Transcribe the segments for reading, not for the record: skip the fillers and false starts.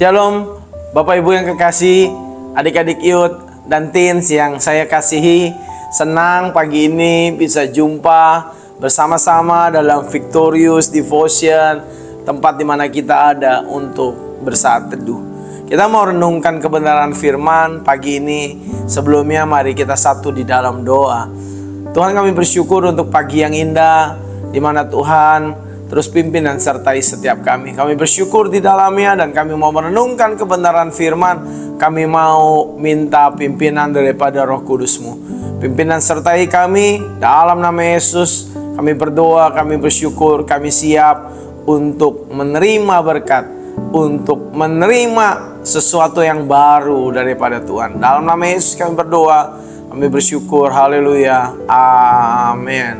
Shalom Bapak Ibu yang kekasih, adik-adik youth dan teens yang saya kasihi. Senang pagi ini bisa jumpa bersama-sama dalam Victorious Devotion, tempat di mana kita ada untuk bersaat teduh. Kita mau renungkan kebenaran firman pagi ini. Sebelumnya mari kita satu di dalam doa. Tuhan, kami bersyukur untuk pagi yang indah di mana Tuhan terus pimpin dan sertai setiap kami. Kami bersyukur di dalamnya dan kami mau merenungkan kebenaran firman. Kami mau minta pimpinan daripada Roh Kudus-Mu. Pimpinan sertai kami dalam nama Yesus. Kami berdoa, kami bersyukur, kami siap untuk menerima berkat, untuk menerima sesuatu yang baru daripada Tuhan. Dalam nama Yesus kami berdoa, kami bersyukur. Haleluya. Amin.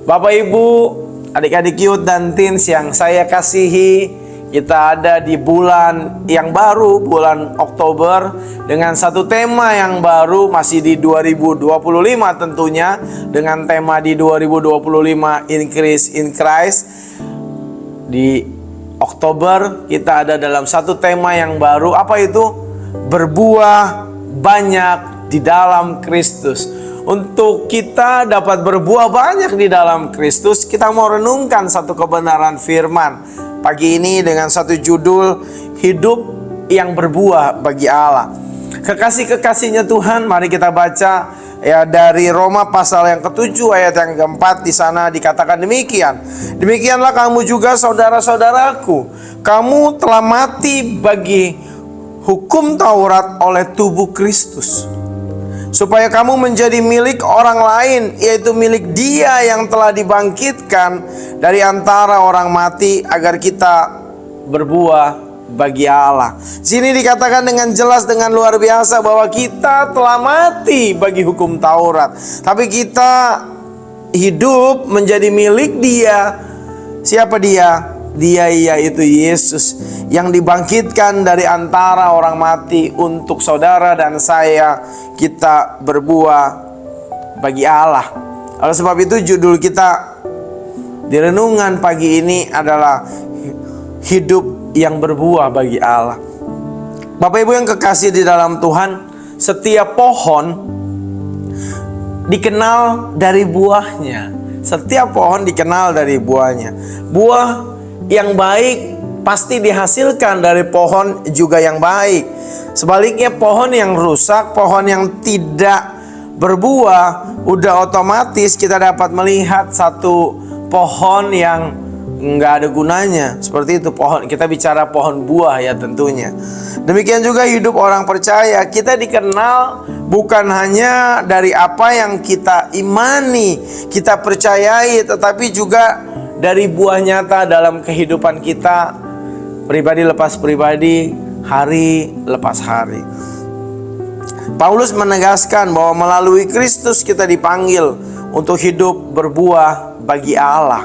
Bapak Ibu, adik-adik youth dan teens yang saya kasihi, kita ada di bulan yang baru, bulan Oktober, dengan satu tema yang baru, masih di 2025 tentunya, dengan tema di 2025 Increase in Christ. Di Oktober kita ada dalam satu tema yang baru, apa itu? Berbuah banyak di dalam Kristus. Untuk kita dapat berbuah banyak di dalam Kristus, kita mau renungkan satu kebenaran firman pagi ini dengan satu judul, hidup yang berbuah bagi Allah. Kekasih-kekasihnya Tuhan, mari kita baca ya dari Roma pasal yang ke-7 ayat yang ke-4. Di sana dikatakan demikian. Demikianlah kamu juga saudara-saudaraku, kamu telah mati bagi hukum Taurat oleh tubuh Kristus, supaya kamu menjadi milik orang lain, yaitu milik Dia yang telah dibangkitkan dari antara orang mati, agar kita berbuah bagi Allah. Sini dikatakan dengan jelas, dengan luar biasa, bahwa kita telah mati bagi hukum Taurat, tapi kita hidup menjadi milik Dia. Siapa Dia? Dia yaitu Yesus yang dibangkitkan dari antara orang mati untuk saudara dan saya, kita berbuah bagi Allah. Oleh sebab itu judul kita di renungan pagi ini adalah hidup yang berbuah bagi Allah. Bapak Ibu yang kekasih di dalam Tuhan, setiap pohon dikenal dari buahnya. Setiap pohon dikenal dari buahnya. Buah yang baik pasti dihasilkan dari pohon juga yang baik. Sebaliknya pohon yang rusak, pohon yang tidak berbuah, udah otomatis kita dapat melihat satu pohon yang nggak ada gunanya. Seperti itu pohon, kita bicara pohon buah ya tentunya. Demikian juga hidup orang percaya, kita dikenal bukan hanya dari apa yang kita imani, kita percayai, tetapi juga dari buah nyata dalam kehidupan kita, pribadi lepas pribadi, hari lepas hari. Paulus menegaskan bahwa melalui Kristus kita dipanggil untuk hidup berbuah bagi Allah.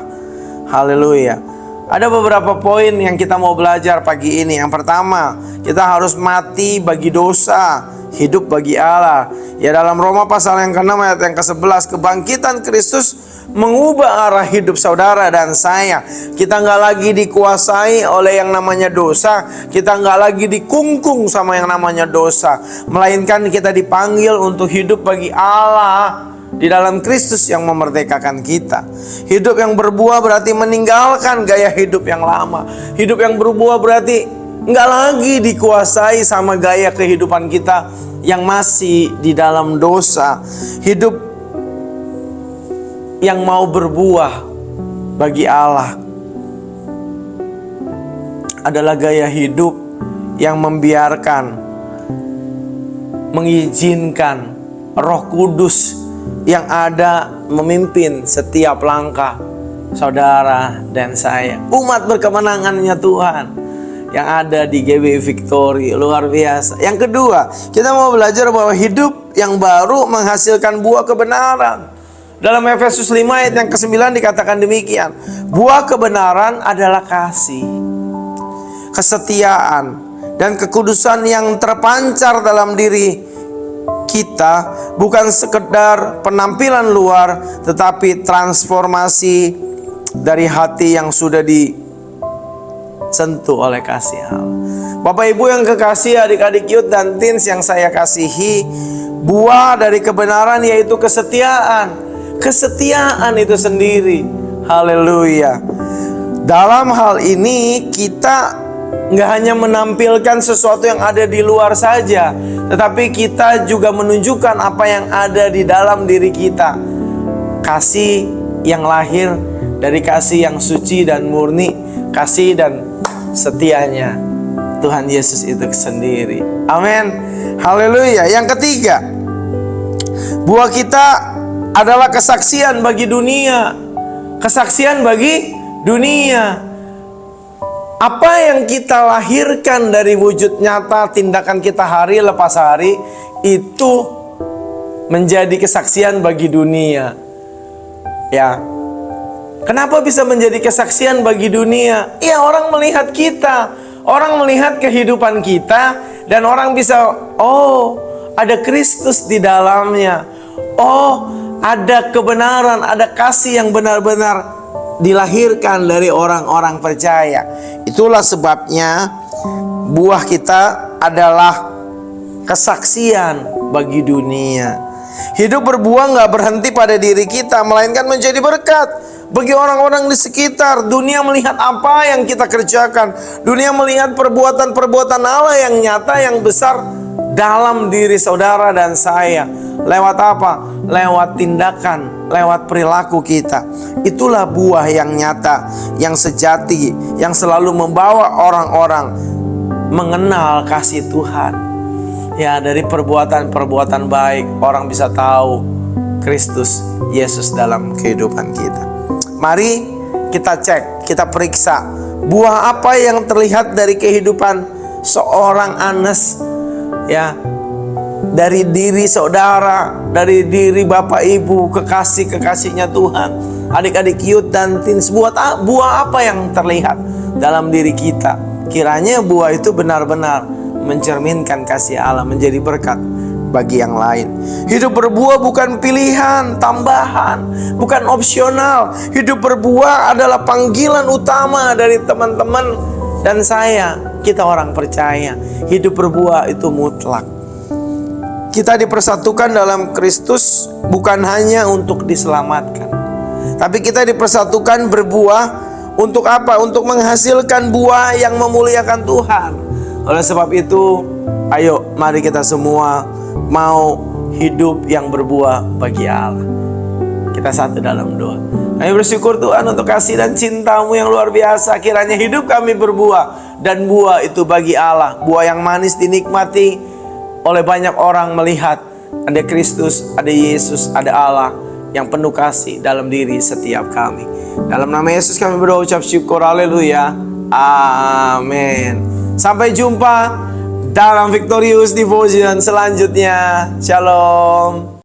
Haleluya. Ada beberapa poin yang kita mau belajar pagi ini. Yang pertama, kita harus mati bagi dosa, hidup bagi Allah. Ya, dalam Roma pasal yang ke-6 ayat yang ke-11, kebangkitan Kristus mengubah arah hidup saudara dan saya. Kita nggak lagi dikuasai oleh yang namanya dosa. Kita nggak lagi dikungkung sama yang namanya dosa, melainkan kita dipanggil untuk hidup bagi Allah di dalam Kristus yang memerdekakan kita. Hidup yang berbuah berarti meninggalkan gaya hidup yang lama. Hidup yang berbuah berarti nggak lagi dikuasai sama gaya kehidupan kita yang masih di dalam dosa. Hidup yang mau berbuah bagi Allah adalah gaya hidup yang membiarkan, mengizinkan Roh Kudus yang ada memimpin setiap langkah saudara dan saya. Umat berkemenangannya Tuhan yang ada di GB Victory, luar biasa. Yang kedua, kita mau belajar bahwa hidup yang baru menghasilkan buah kebenaran. Dalam Efesus 5 ayat yang ke-9 dikatakan demikian. Buah kebenaran adalah kasih, kesetiaan, dan kekudusan yang terpancar dalam diri kita, bukan sekedar penampilan luar, tetapi transformasi dari hati yang sudah disentuh oleh kasih Allah. Bapak Ibu yang kekasih, adik-adik youth dan teens yang saya kasihi, buah dari kebenaran yaitu kesetiaan. Kesetiaan itu sendiri. Haleluya. Dalam hal ini kita nggak hanya menampilkan sesuatu yang ada di luar saja, tetapi kita juga menunjukkan apa yang ada di dalam diri kita. Kasih yang lahir dari kasih yang suci dan murni, kasih dan setianya Tuhan Yesus itu sendiri. Amin. Haleluya. Yang ketiga, buah kita adalah kesaksian bagi dunia. Kesaksian bagi dunia. Apa yang kita lahirkan dari wujud nyata tindakan kita hari lepas hari, itu menjadi kesaksian bagi dunia. Ya. Kenapa bisa menjadi kesaksian bagi dunia? Ya, orang melihat kita, orang melihat kehidupan kita, dan orang bisa, oh, ada Kristus di dalamnya. Oh, ada kebenaran, ada kasih yang benar-benar dilahirkan dari orang-orang percaya. Itulah sebabnya buah kita adalah kesaksian bagi dunia. Hidup berbuah nggak berhenti pada diri kita, melainkan menjadi berkat bagi orang-orang di sekitar. Dunia melihat apa yang kita kerjakan. Dunia melihat perbuatan-perbuatan Allah yang nyata, yang besar dalam diri saudara dan saya. Lewat apa? Lewat tindakan, lewat perilaku kita. Itulah buah yang nyata, yang sejati, yang selalu membawa orang-orang mengenal kasih Tuhan. Ya, dari perbuatan-perbuatan baik orang bisa tahu Kristus Yesus dalam kehidupan kita. Mari kita cek, kita periksa buah apa yang terlihat dari kehidupan seorang Anes, ya, dari diri saudara, dari diri Bapak Ibu, kekasih-kekasihnya Tuhan, adik-adik youth dan teens. Buah apa yang terlihat dalam diri kita? Kiranya buah itu benar-benar mencerminkan kasih Allah, menjadi berkat bagi yang lain. Hidup berbuah bukan pilihan tambahan, bukan opsional. Hidup berbuah adalah panggilan utama dari teman-teman dan saya. Kita orang percaya, hidup berbuah itu mutlak. Kita dipersatukan dalam Kristus bukan hanya untuk diselamatkan, tapi kita dipersatukan berbuah untuk apa? Untuk menghasilkan buah yang memuliakan Tuhan. Oleh sebab itu, ayo mari kita semua mau hidup yang berbuah bagi Allah. Kita satu dalam doa. Kami bersyukur Tuhan untuk kasih dan cinta-Mu yang luar biasa. Kiranya hidup kami berbuah, dan buah itu bagi Allah. Buah yang manis dinikmati oleh banyak orang, melihat ada Kristus, ada Yesus, ada Allah yang penuh kasih dalam diri setiap kami. Dalam nama Yesus kami berdoa, ucap syukur. Haleluya. Amin. Sampai jumpa dalam Victorious Devotion selanjutnya. Shalom.